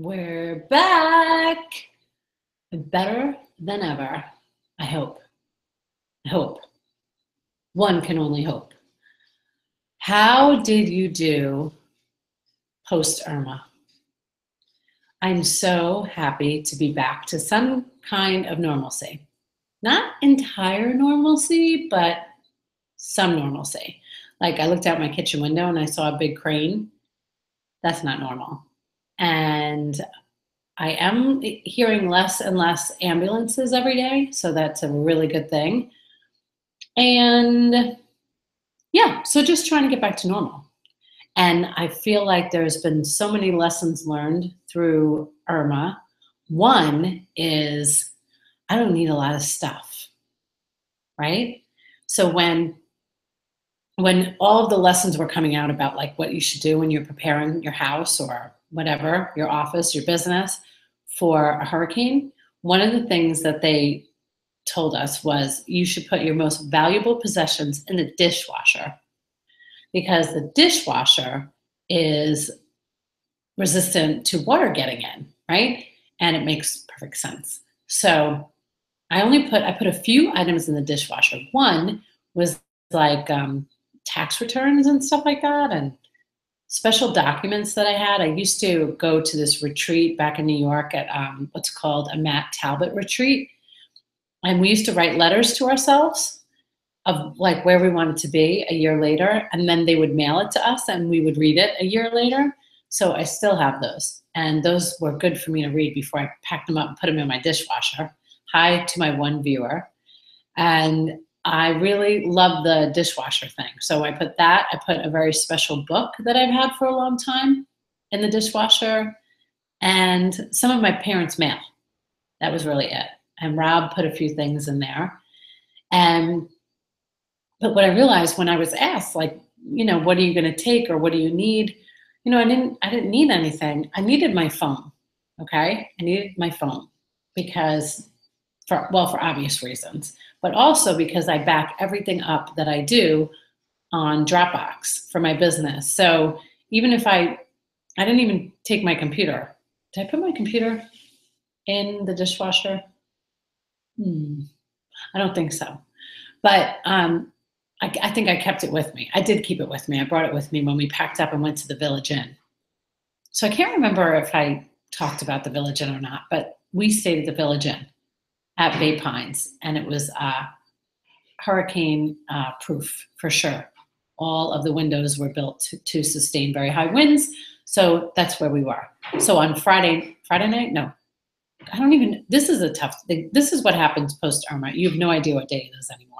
We're back. Better than ever. I hope. One can only hope. How did you do post Irma? I'm so happy to be back to some kind of normalcy. Not entire normalcy, but some normalcy. Like I looked out my kitchen window and I saw a big crane. That's not normal. And I am hearing less and less ambulances every day, so that's a really good thing. And yeah, so just trying to get back to normal. And I feel like there's been so many lessons learned through Irma. One is I don't need a lot of stuff, right? So when all of the lessons were coming out about like what you should do when you're preparing your house or whatever, your office, your business for a hurricane, one of the things that they told us was you should put your most valuable possessions in the dishwasher because the dishwasher is resistant to water getting in, right? And it makes perfect sense. So I put a few items in the dishwasher. One was like tax returns and stuff like that, and special documents that I had. I used to go to this retreat back in New York at what's called a Matt Talbot retreat. And we used to write letters to ourselves of like where we wanted to be a year later. And then they would mail it to us and we would read it a year later. So I still have those. And those were good for me to read before I packed them up and put them in my dishwasher. Hi to my one viewer. And I really love the dishwasher thing. So I put that. I put a very special book that I've had for a long time in the dishwasher and some of my parents' mail. That was really it. And Rob put a few things in there. But what I realized when I was asked, like, you know, what are you going to take or what do you need? You know, I didn't need anything. I needed my phone. Okay. I needed my phone because for obvious reasons, but also because I back everything up that I do on Dropbox for my business. So even if I didn't even take my computer. Did I put my computer in the dishwasher? I don't think so. But I think I kept it with me. I did keep it with me. I brought it with me when we packed up and went to the Village Inn. So I can't remember if I talked about the Village Inn or not, but we stayed at the Village Inn at Bay Pines, and it was hurricane proof for sure. All of the windows were built to sustain very high winds. So that's where we were. So on Friday night, no, I don't even, this is a tough thing. This is what happens post Irma. You have no idea what day it is anymore.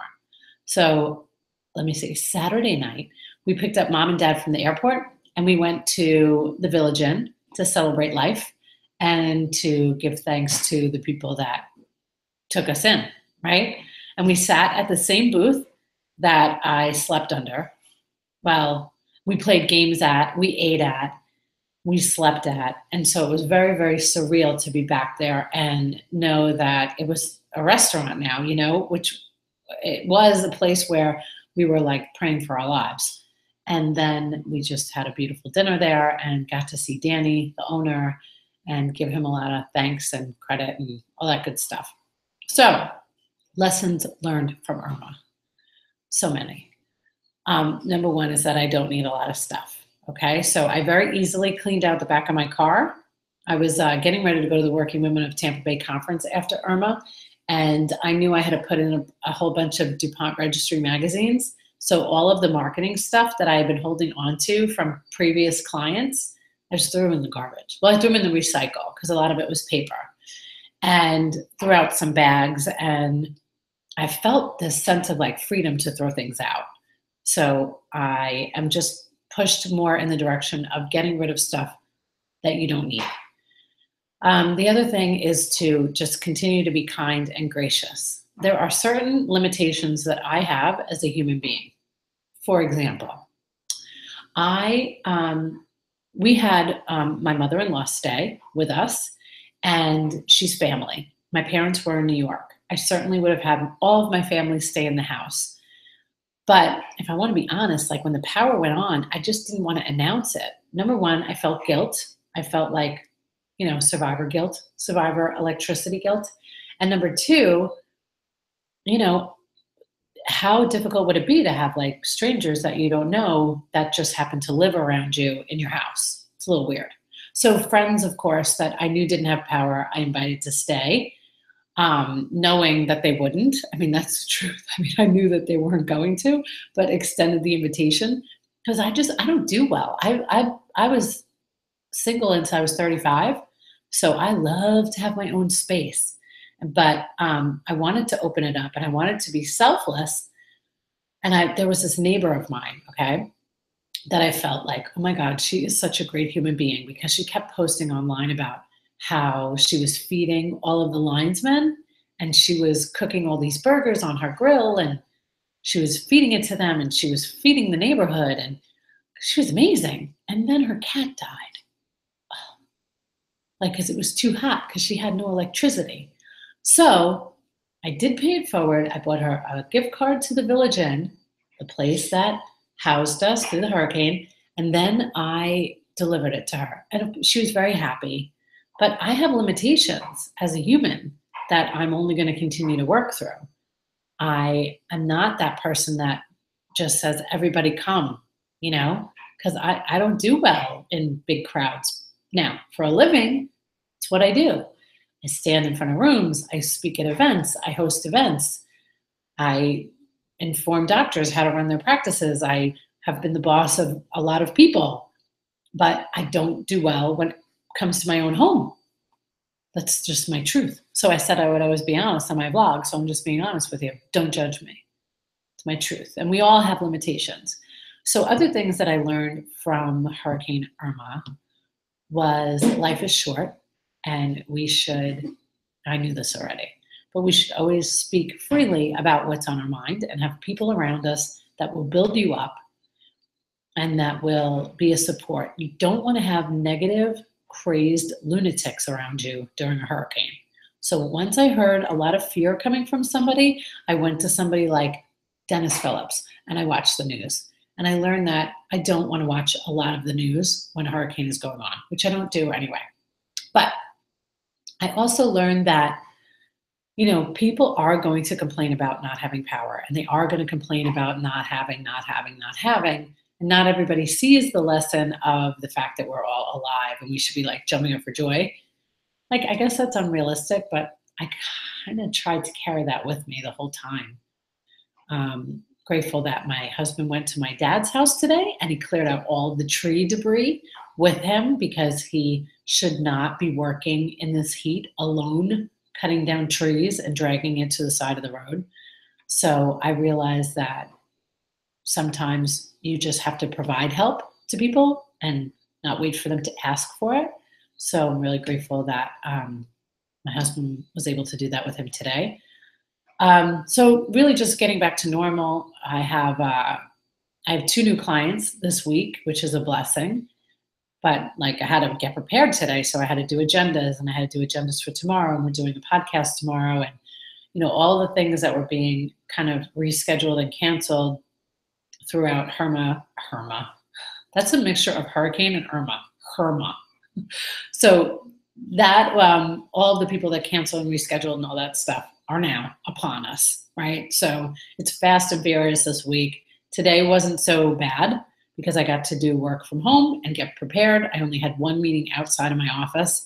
So let me see, Saturday night, we picked up mom and dad from the airport and we went to the Village Inn to celebrate life and to give thanks to the people that took us in, right? And we sat at the same booth that I slept under. Well, we played games at, we ate at, we slept at. And so it was very, very surreal to be back there and know that it was a restaurant now, you know, which it was a place where we were like praying for our lives. And then we just had a beautiful dinner there and got to see Danny, the owner, and give him a lot of thanks and credit and all that good stuff. So lessons learned from Irma. So many. Number one is that I don't need a lot of stuff. Okay, so I very easily cleaned out the back of my car. I was getting ready to go to the Working Women of Tampa Bay conference after Irma, and I knew I had to put in a whole bunch of DuPont Registry magazines. So all of the marketing stuff that I had been holding on to from previous clients, I just threw them in the garbage. Well, I threw them in the recycle because a lot of it was paper, and threw out some bags, and I felt this sense of like freedom to throw things out. So I am just pushed more in the direction of getting rid of stuff that you don't need. The other thing is to just continue to be kind and gracious. There are certain limitations that I have as a human being. For example, we had my mother-in-law stay with us, and she's family. My parents were in New York. I certainly would have had all of my family stay in the house. But if I want to be honest, like when the power went on, I just didn't want to announce it. Number one, I felt guilt. I felt like, survivor guilt, survivor electricity guilt. And number two, you know, how difficult would it be to have like strangers that you don't know that just happen to live around you in your house? It's a little weird. So friends, of course, that I knew didn't have power, I invited to stay, knowing that they wouldn't. I mean, that's the truth. I mean, I knew that they weren't going to, but extended the invitation because I don't do well. I was single until I was 35, so I love to have my own space. But I wanted to open it up, and I wanted to be selfless. And there was this neighbor of mine, okay, that I felt like, oh my God, she is such a great human being because she kept posting online about how she was feeding all of the linesmen and she was cooking all these burgers on her grill and she was feeding it to them and she was feeding the neighborhood and she was amazing. And then her cat died, like, because it was too hot because she had no electricity. So I did pay it forward. I bought her a gift card to the Village Inn, the place that housed us through the hurricane, and then I delivered it to her. And she was very happy. But I have limitations as a human that I'm only going to continue to work through. I am not that person that just says, everybody come, because I don't do well in big crowds. Now, for a living, it's what I do. I stand in front of rooms, I speak at events, I host events, I inform doctors how to run their practices. I have been the boss of a lot of people, but I don't do well when it comes to my own home. That's just my truth. So I said I would always be honest on my blog, so I'm just being honest with you. Don't judge me. It's my truth. And we all have limitations. So other things that I learned from Hurricane Irma was life is short and I knew this already, but we should always speak freely about what's on our mind and have people around us that will build you up and that will be a support. You don't want to have negative, crazed lunatics around you during a hurricane. So once I heard a lot of fear coming from somebody, I went to somebody like Dennis Phillips and I watched the news. And I learned that I don't want to watch a lot of the news when a hurricane is going on, which I don't do anyway. But I also learned that, people are going to complain about not having power, and they are going to complain about not having. And not everybody sees the lesson of the fact that we're all alive and we should be like jumping up for joy. Like, I guess that's unrealistic, but I kind of tried to carry that with me the whole time. Grateful that my husband went to my dad's house today and he cleared out all the tree debris with him because he should not be working in this heat alone, cutting down trees and dragging it to the side of the road. So I realized that sometimes you just have to provide help to people and not wait for them to ask for it. So I'm really grateful that my husband was able to do that with him today. So really just getting back to normal. I have 2 new clients this week, which is a blessing. But like I had to get prepared today, so I had to do agendas, and I had to do agendas for tomorrow, and we're doing a podcast tomorrow, and all the things that were being kind of rescheduled and canceled throughout Irma. That's a mixture of hurricane and Irma. So that all of the people that canceled and rescheduled and all that stuff are now upon us, right? So it's fast and furious this week. Today wasn't so bad because I got to do work from home and get prepared. I only had 1 meeting outside of my office,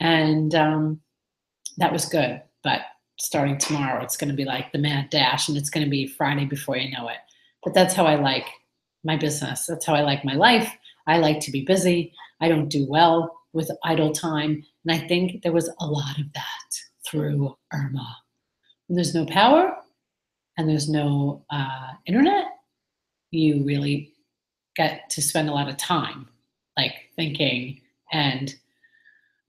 and that was good. But starting tomorrow, it's going to be like the mad dash, and it's going to be Friday before you know it. But that's how I like my business. That's how I like my life. I like to be busy. I don't do well with idle time. And I think there was a lot of that through Irma. When there's no power and there's no internet, you really get to spend a lot of time like thinking and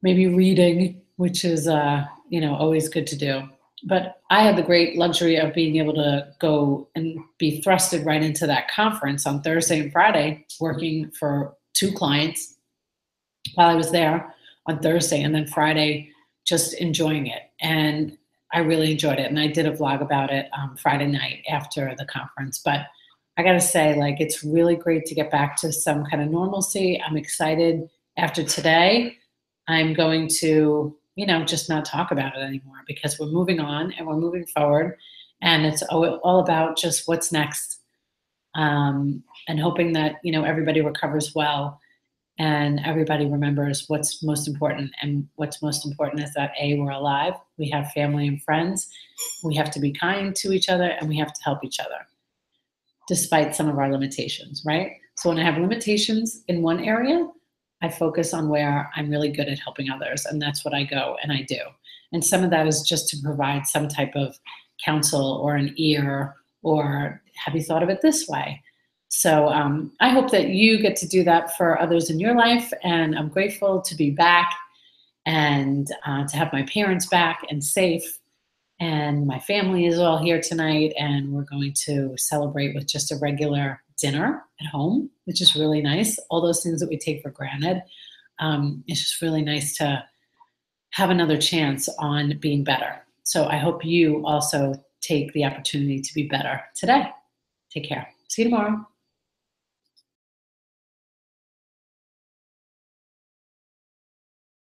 maybe reading, which is always good to do. But I had the great luxury of being able to go and be thrusted right into that conference on Thursday and Friday, working for 2 clients while I was there on Thursday, and then Friday just enjoying it. And I really enjoyed it. And I did a vlog about it Friday night after the conference. But I got to say, like, it's really great to get back to some kind of normalcy. I'm excited after today. I'm going to, just not talk about it anymore because we're moving on and we're moving forward. And it's all about just what's next, and hoping that, everybody recovers well and everybody remembers what's most important. And what's most important is that we're alive, we have family and friends, we have to be kind to each other, and we have to help each other despite some of our limitations, right? So when I have limitations in one area, I focus on where I'm really good at helping others, and that's what I go and I do. And some of that is just to provide some type of counsel or an ear, or have you thought of it this way? So I hope that you get to do that for others in your life, and I'm grateful to be back and to have my parents back and safe. And my family is all here tonight, and we're going to celebrate with just a regular dinner at home, which is really nice. All those things that we take for granted. It's just really nice to have another chance on being better. So I hope you also take the opportunity to be better today. Take care. See you tomorrow.